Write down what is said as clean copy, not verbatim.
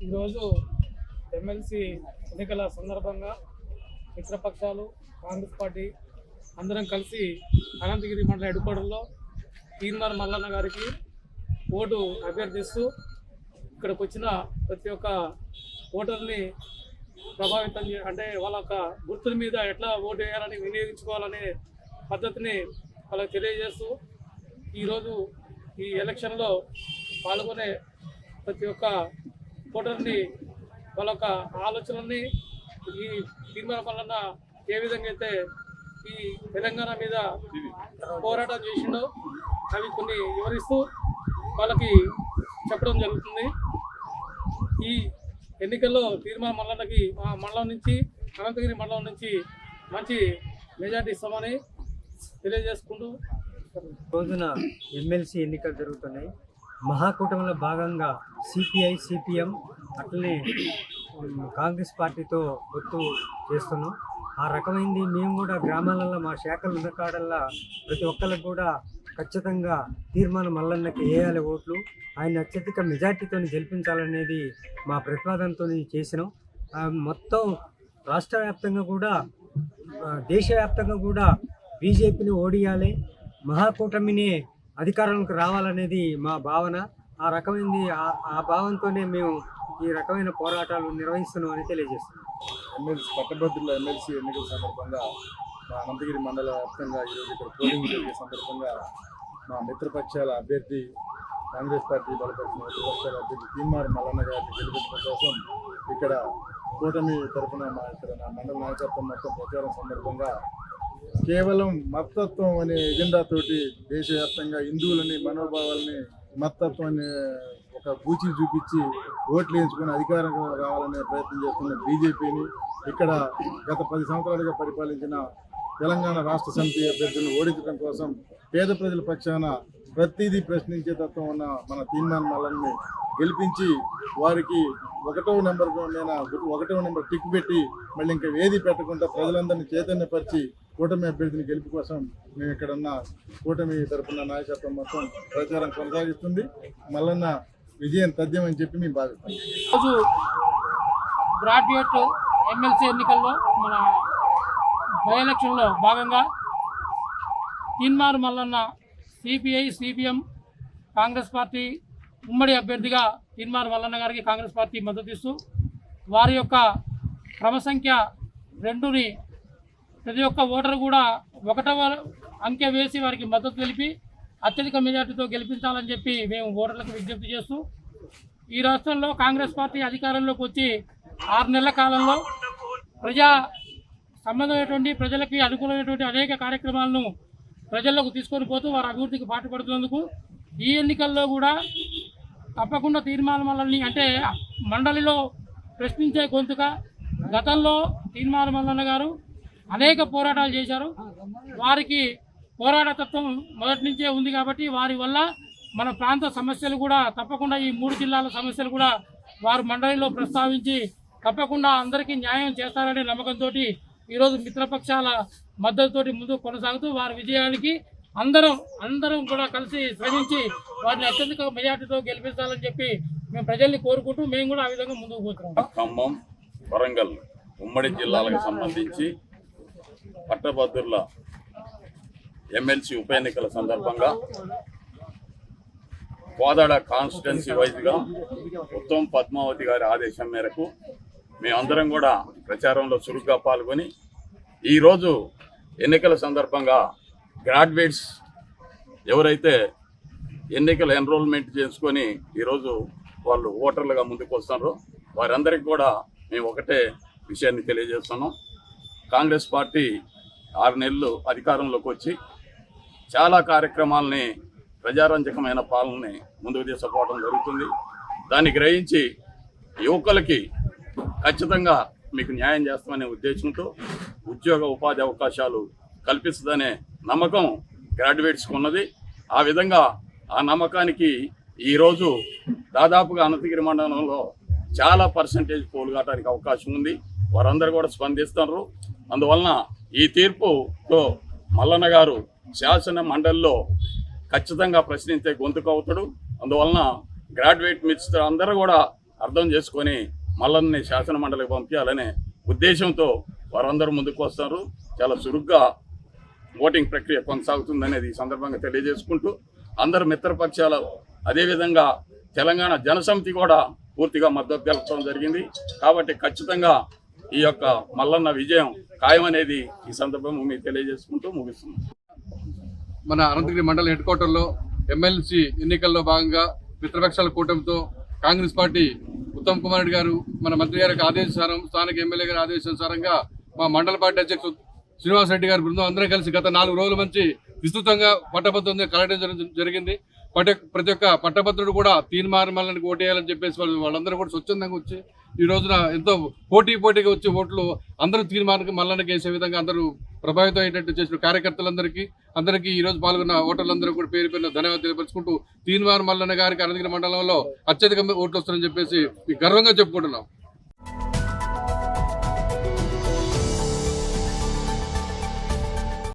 ఈరోజు ఎమ్మెల్సీ ఎన్నికల సందర్భంగా మిత్రపక్షాలు కాంగ్రెస్ పార్టీ అందరం కలిసి అనంతగిరి మండల హెడ్‌క్వార్టర్‌లో తీన్మార్ మల్లన్న గారికి ఓటు అభ్యర్థిస్తూ ఇక్కడికి వచ్చిన ప్రతి ఒక్క ఓటర్ని ప్రభావితం అంటే వాళ్ళ యొక్క గుర్తుల మీద ఎట్లా ఓటు వేయాలని వినియోగించుకోవాలనే పద్ధతిని వాళ్ళకి తెలియజేస్తూ ఈరోజు ఈ ఎలక్షన్లో పాల్గొనే ప్రతి ఒక్క ఓటర్ని వాళ్ళ యొక్క ఆలోచనల్ని ఈ తీన్మార్ మల్లన్న ఏ విధంగా అయితే ఈ తెలంగాణ మీద పోరాటం చేసిండో అవి కొన్ని వివరిస్తూ వాళ్ళకి చెప్పడం జరుగుతుంది. ఈ ఎన్నికల్లో తీన్మార్ మల్లన్నకి మా మండలం నుంచి అనంతగిరి మండలం నుంచి మంచి మెజార్టీ ఇస్తామని తెలియజేసుకుంటూ రోజున ఎమ్మెల్సీ ఎన్నికలు జరుగుతున్నాయి. మహాకూటమిలో భాగంగా సిపిఐ సిపిఎం అట్లనే కాంగ్రెస్ పార్టీతో పొత్తు చేస్తున్నాం. ఆ రకమైంది మేము కూడా గ్రామాలలో మా శాఖలు ఉన్న కాడల్లా ప్రతి ఒక్కరికి కూడా ఖచ్చితంగా తీర్మానం మల్లన్నకి వేయాలి ఓట్లు, ఆయన అత్యధిక మెజార్టీతో గెలిపించాలనేది మా ప్రతిపాదనతో చేసినాం. మొత్తం రాష్ట్ర వ్యాప్తంగా కూడా దేశవ్యాప్తంగా కూడా బీజేపీని ఓడియాలి, మహాకూటమిని అధికారంలోకి రావాలనేది మా భావన. ఆ రకమైంది ఆ భావంతోనే మేము ఈ రకమైన పోరాటాలు నిర్వహిస్తున్నాం అని తెలియజేస్తున్నాం. పట్టభద్రుల ఎమ్మెల్సీ ఎన్నికల సందర్భంగా మా అనంతగిరి మండల వ్యాప్తంగా ఈరోజు ఇక్కడ పోలింగ్ జరిగే సందర్భంగా మా మిత్రపక్షాల అభ్యర్థి కాంగ్రెస్ పార్టీ బలపరిచిన మిత్రపక్షాల అభ్యర్థి తీన్మార్ మల్లన్న గారిని గెలిపించడం కోసం ఇక్కడ కూటమి తరఫున మా ఇక్కడ నా మండల నాయకత్వం మొత్తం ప్రచారం సందర్భంగా కేవలం మతత్వం అనే ఎజెండాతోటి దేశవ్యాప్తంగా హిందువులని మనోభావాలని మతత్వాన్ని ఒక పూచి చూపించి ఓట్లు వేయించుకొని అధికారం రావాలనే ప్రయత్నం చేస్తున్న బీజేపీని ఇక్కడ గత 10 సంవత్సరాలుగా పరిపాలించిన తెలంగాణ రాష్ట్ర సమితి అభ్యర్థులను ఓడించడం కోసం పేద ప్రజల పక్షాన ప్రతిదీ ప్రశ్నించే తత్వం ఉన్న మన తీన్మార్ మల్లన్నని గెలిపించి వారికి 1వ నెంబర్ టిక్ పెట్టి మళ్ళీ ఇంకా వేది పెట్టకుండా ప్రజలందరినీ చైతన్యపరిచి కూటమి అభ్యర్థిని గెలుపు కోసం మేము ఇక్కడ ఉన్న కూటమి తరఫున నాయకత్వం మొత్తం ప్రచారం కొనసాగిస్తుంది. మల్లన్న విజయం తథ్యమని చెప్పి మేము భావిస్తాం. ఈరోజు గ్రాడ్యుయేట్ ఎమ్మెల్సీ ఎన్నికల్లో మన బై ఎలక్షన్లో భాగంగా Teenmar Mallanna CPI CPM Congress party ఉమ్మడి అభ్యర్థిగా తీన్మార్ మల్లన్న గారికి కాంగ్రెస్ పార్టీ మద్దతు ఇస్తూ వారి యొక్క క్రమ సంఖ్య 2ని ప్రతి ఒక్క ఓటరు కూడా 1వ అంకె వేసి వారికి మద్దతు తెలిపి అత్యధిక మెజార్టీతో గెలిపించాలని చెప్పి మేము ఓటర్లకు విజ్ఞప్తి చేస్తూ ఈ రాష్ట్రంలో కాంగ్రెస్ పార్టీ అధికారంలోకి వచ్చి 6 నెలల కాలంలో ప్రజా సంబంధమైనటువంటి ప్రజలకి అనుకూలమైనటువంటి అనేక కార్యక్రమాలను ప్రజల్లోకి తీసుకొని పోతూ వారి అభివృద్ధికి పాటుపడుతున్నందుకు ఈ ఎన్నికల్లో కూడా తప్పకుండా తీన్మార్ మల్లన్నని అంటే మండలిలో ప్రశ్నించే గొంతుగా గతంలో తీన్మార్ మల్లన్న గారు అనేక పోరాటాలు చేశారు. వారికి పోరాటతత్వం మొదటి నుంచే ఉంది కాబట్టి వారి వల్ల మన ప్రాంత సమస్యలు కూడా తప్పకుండా ఈ 3 జిల్లాల సమస్యలు కూడా వారు మండలిలో ప్రస్తావించి తప్పకుండా అందరికీ న్యాయం చేస్తారనే నమ్మకంతో ఈరోజు మిత్రపక్షాల మద్దతుతోటి ముందుకు కొనసాగుతూ వారి విజయానికి అందరం కూడా కలిసి శ్రమించి వారిని అత్యధిక మెజార్టీతో గెలిపించాలని చెప్పి మేము ప్రజల్ని కోరుకుంటూ మేము కూడా ఆ విధంగా ముందుకు పోతున్నాం. ఖమ్మం, వరంగల్ ఉమ్మడి జిల్లాలకు సంబంధించి పట్టభద్రుల ఎమ్మెల్సీ ఉప ఎన్నికల సందర్భంగా కోదాడ కాన్స్టిట్యున్సీ వైజ్గా ఉత్తమ్ పద్మావతి గారి ఆదేశం మేరకు మేమందరం కూడా ప్రచారంలో చురుగ్గా పాల్గొని ఈరోజు ఎన్నికల సందర్భంగా గ్రాడ్యుయేట్స్ ఎవరైతే ఎన్నికల ఎన్రోల్మెంట్ చేసుకొని ఈరోజు వాళ్ళు ఓటర్లుగా ముందుకు వస్తున్నారో వారందరికీ కూడా మేము ఒకటే విషయాన్ని తెలియజేస్తున్నాం. కాంగ్రెస్ పార్టీ 6 నెలలు అధికారంలోకి వచ్చి చాలా కార్యక్రమాలని ప్రజారంజకమైన పాలనని ముందుకు తీసుకుపోవడం జరుగుతుంది. దాన్ని గ్రహించి యువకులకి ఖచ్చితంగా మీకు న్యాయం చేస్తామనే ఉద్దేశంతో ఉద్యోగ ఉపాధి అవకాశాలు కల్పిస్తుందనే నమ్మకం గ్రాడ్యుయేట్స్కి ఉన్నది. ఆ విధంగా ఆ నమ్మకానికి ఈరోజు దాదాపుగా అనంతగిరి మండలంలో చాలా పర్సంటేజ్ పోలు కావడానికి అవకాశం ఉంది. వారందరూ కూడా స్పందిస్తున్నారు. అందువలన ఈ తీర్పుతో మల్లన్న గారు శాసన మండలిలో ఖచ్చితంగా ప్రశ్నించే గొంతుకు అవుతాడు. అందువలన గ్రాడ్యుయేట్ మిత్రులు అందరూ కూడా అర్థం చేసుకొని మల్లన్నని శాసన మండలికి పంపించాలనే ఉద్దేశంతో వారందరూ ముందుకు వస్తారు. చాలా చురుగ్గా ఓటింగ్ ప్రక్రియ కొనసాగుతుందనేది ఈ సందర్భంగా తెలియజేసుకుంటూ అందరు మిత్రపక్షాలు అదేవిధంగా తెలంగాణ జనసమితి కూడా పూర్తిగా మద్దతు తెలపడం జరిగింది. కాబట్టి ఖచ్చితంగా ఈ యొక్క మల్లన్న విజయం ఖాయమనేది ఈ సందర్భంగా మీకు తెలియజేసుకుంటూ ముగిస్తున్నాం. మన అనంతగిరి మండల హెడ్ క్వార్టర్లో ఎమ్మెల్సీ ఎన్నికల్లో భాగంగా మిత్రపక్షాల కూటమితో కాంగ్రెస్ పార్టీ ఉత్తమ్ కుమార్ రెడ్డి గారు మన మంత్రి గారికి ఆదేశానుసారం స్థానిక ఎమ్మెల్యే గారి ఆదేశానుసారంగా మా మండల పార్టీ అధ్యక్షుడు శ్రీనివాస్ రెడ్డి గారి బృందం అందరం కలిసి గత 4 రోజుల నుంచి విస్తృతంగా పట్టభద్రులను కలగడం జరిగింది. ప్రతి ఒక్క పట్టభద్రుడు కూడా తీర్మానం మల్లన్నకి ఓటేయాలని చెప్పేసి వాళ్ళందరూ కూడా స్వచ్ఛందంగా వచ్చి ఈ రోజున ఎంతో పోటీగా వచ్చి ఓట్లు అందరూ తీర్మానానికి మల్లన్నకి వేసే విధంగా అందరూ ప్రభావితం అయ్యేటట్టు చేసిన అందరికీ ఈ రోజు పాల్గొన్న ఓటర్లందరూ కూడా పేరు పేరున ధన్యవాదాలు తెలియపరుచుకుంటూ తీర్మానం మల్లన్న గారికి అనంతగిరి మండలంలో అత్యధిక ఓట్లు వస్తారని చెప్పేసి గర్వంగా చెప్పుకుంటున్నాం.